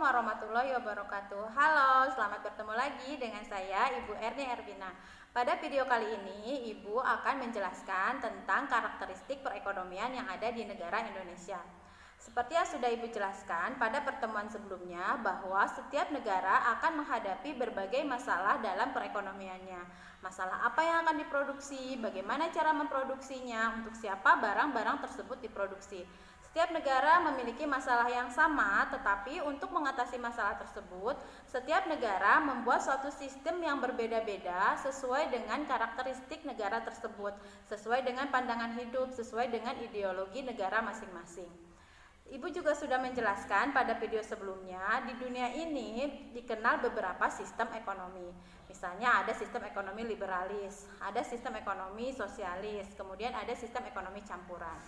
warahmatullahi wabarakatuh. Halo, selamat bertemu lagi dengan saya Ibu Erni Ervina. Pada video kali ini, Ibu akan menjelaskan tentang karakteristik perekonomian yang ada di negara Indonesia. Seperti yang sudah Ibu jelaskan pada pertemuan sebelumnya, bahwa setiap negara akan menghadapi berbagai masalah dalam perekonomiannya. Masalah apa yang akan diproduksi, bagaimana cara memproduksinya, untuk siapa barang-barang tersebut diproduksi. Setiap negara memiliki masalah yang sama, tetapi untuk mengatasi masalah tersebut, setiap negara membuat suatu sistem yang berbeda-beda sesuai dengan karakteristik negara tersebut, sesuai dengan pandangan hidup, sesuai dengan ideologi negara masing-masing. Ibu juga sudah menjelaskan pada video sebelumnya, di dunia ini dikenal beberapa sistem ekonomi. Misalnya ada sistem ekonomi liberalis, ada sistem ekonomi sosialis, kemudian ada sistem ekonomi campuran.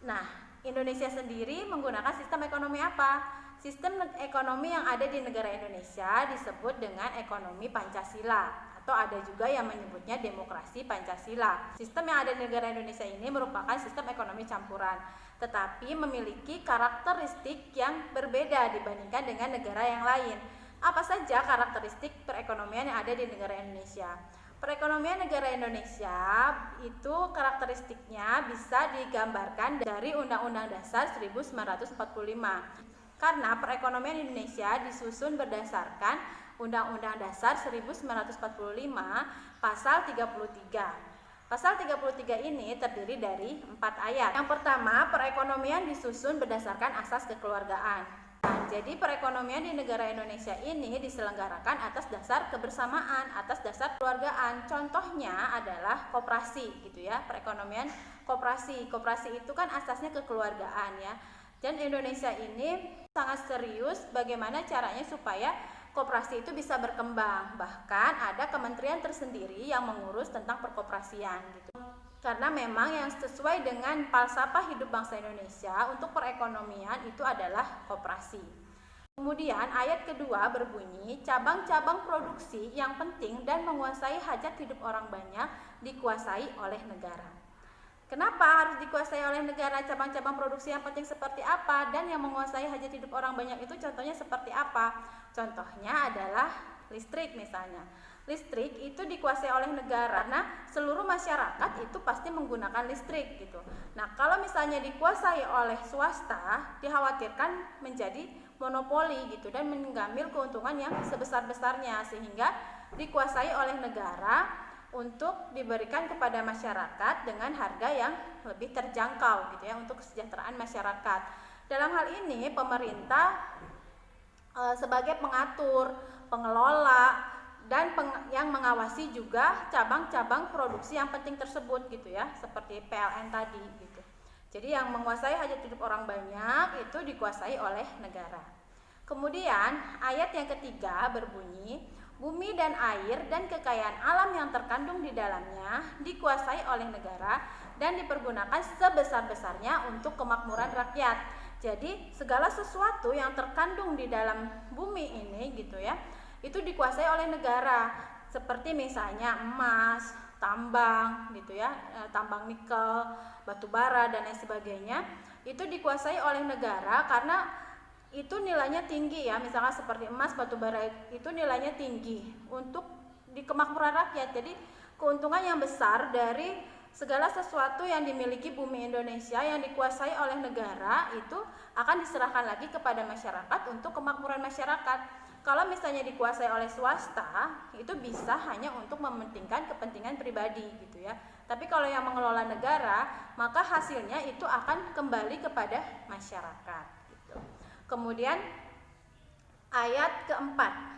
Nah, Indonesia sendiri menggunakan sistem ekonomi apa? Sistem ekonomi yang ada di negara Indonesia disebut dengan ekonomi Pancasila, atau ada juga yang menyebutnya demokrasi Pancasila. Sistem yang ada di negara Indonesia ini merupakan sistem ekonomi campuran, tetapi memiliki karakteristik yang berbeda dibandingkan dengan negara yang lain. Apa saja karakteristik perekonomian yang ada di negara Indonesia? Perekonomian negara Indonesia itu karakteristiknya bisa digambarkan dari Undang-Undang Dasar 1945. Karena perekonomian Indonesia disusun berdasarkan Undang-Undang Dasar 1945 pasal 33. Pasal 33 ini terdiri dari 4 ayat. Yang pertama, perekonomian disusun berdasarkan asas kekeluargaan. Jadi perekonomian di negara Indonesia ini diselenggarakan atas dasar kebersamaan, atas dasar keluargaan. Contohnya adalah koperasi gitu ya, perekonomian koperasi. Koperasi itu kan asasnya kekeluargaan ya. Dan Indonesia ini sangat serius bagaimana caranya supaya koperasi itu bisa berkembang. Bahkan ada kementerian tersendiri yang mengurus tentang perkoperasian gitu. Karena memang yang sesuai dengan falsafah hidup bangsa Indonesia untuk perekonomian itu adalah koperasi. Kemudian ayat kedua berbunyi, cabang-cabang produksi yang penting dan menguasai hajat hidup orang banyak dikuasai oleh negara. Kenapa harus dikuasai oleh negara? Cabang-cabang produksi yang penting seperti apa dan yang menguasai hajat hidup orang banyak itu contohnya seperti apa? Contohnya adalah listrik misalnya. Listrik itu dikuasai oleh negara karena seluruh masyarakat itu pasti menggunakan listrik gitu. Nah, kalau misalnya dikuasai oleh swasta, dikhawatirkan menjadi monopoli gitu dan mengambil keuntungan yang sebesar-besarnya sehingga dikuasai oleh negara untuk diberikan kepada masyarakat dengan harga yang lebih terjangkau gitu ya untuk kesejahteraan masyarakat. Dalam hal ini pemerintah sebagai pengatur, pengelola dan yang mengawasi juga cabang-cabang produksi yang penting tersebut gitu ya, seperti PLN tadi gitu. Jadi yang menguasai hajat hidup orang banyak itu dikuasai oleh negara. Kemudian ayat yang ketiga berbunyi, bumi dan air dan kekayaan alam yang terkandung di dalamnya dikuasai oleh negara dan dipergunakan sebesar-besarnya untuk kemakmuran rakyat. Jadi segala sesuatu yang terkandung di dalam bumi ini gitu ya, itu dikuasai oleh negara, seperti misalnya emas, tambang gitu ya, tambang nikel, batu bara dan lain sebagainya, itu dikuasai oleh negara karena itu nilainya tinggi ya, misalnya seperti emas, batu bara itu nilainya tinggi untuk di kemakmuran rakyat. Jadi keuntungan yang besar dari segala sesuatu yang dimiliki bumi Indonesia yang dikuasai oleh negara itu akan diserahkan lagi kepada masyarakat untuk kemakmuran masyarakat. Kalau misalnya dikuasai oleh swasta, itu bisa hanya untuk mementingkan kepentingan pribadi gitu ya. Tapi kalau yang mengelola negara, maka hasilnya itu akan kembali kepada masyarakat gitu. Kemudian ayat keempat.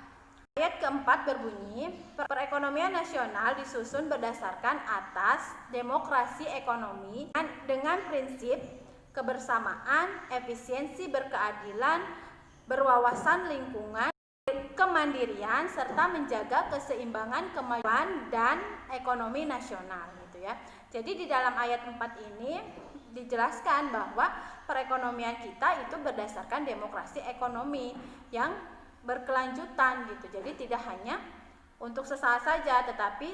Ayat keempat berbunyi, perekonomian nasional disusun berdasarkan atas demokrasi ekonomi dengan prinsip kebersamaan, efisiensi berkeadilan, berwawasan lingkungan, kemandirian serta menjaga keseimbangan kemajuan dan ekonomi nasional gitu ya. Jadi di dalam ayat 4 ini dijelaskan bahwa perekonomian kita itu berdasarkan demokrasi ekonomi yang berkelanjutan gitu. Jadi tidak hanya untuk sesaat saja tetapi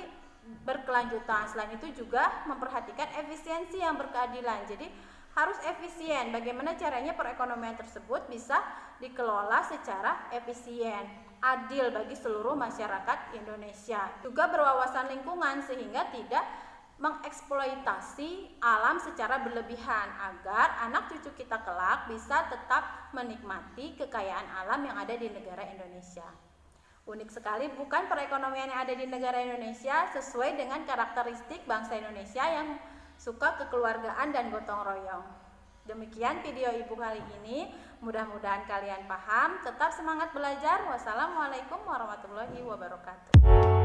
berkelanjutan. Selain itu juga memperhatikan efisiensi yang berkeadilan. Jadi harus efisien. Bagaimana caranya perekonomian tersebut bisa dikelola secara efisien, adil bagi seluruh masyarakat Indonesia. Juga berwawasan lingkungan sehingga tidak mengeksploitasi alam secara berlebihan agar anak cucu kita kelak bisa tetap menikmati kekayaan alam yang ada di negara Indonesia. Unik sekali bukan perekonomian yang ada di negara Indonesia, sesuai dengan karakteristik bangsa Indonesia yang suka kekeluargaan dan gotong royong. Demikian video Ibu kali ini, mudah-mudahan kalian paham. Tetap semangat belajar. Wassalamualaikum warahmatullahi wabarakatuh.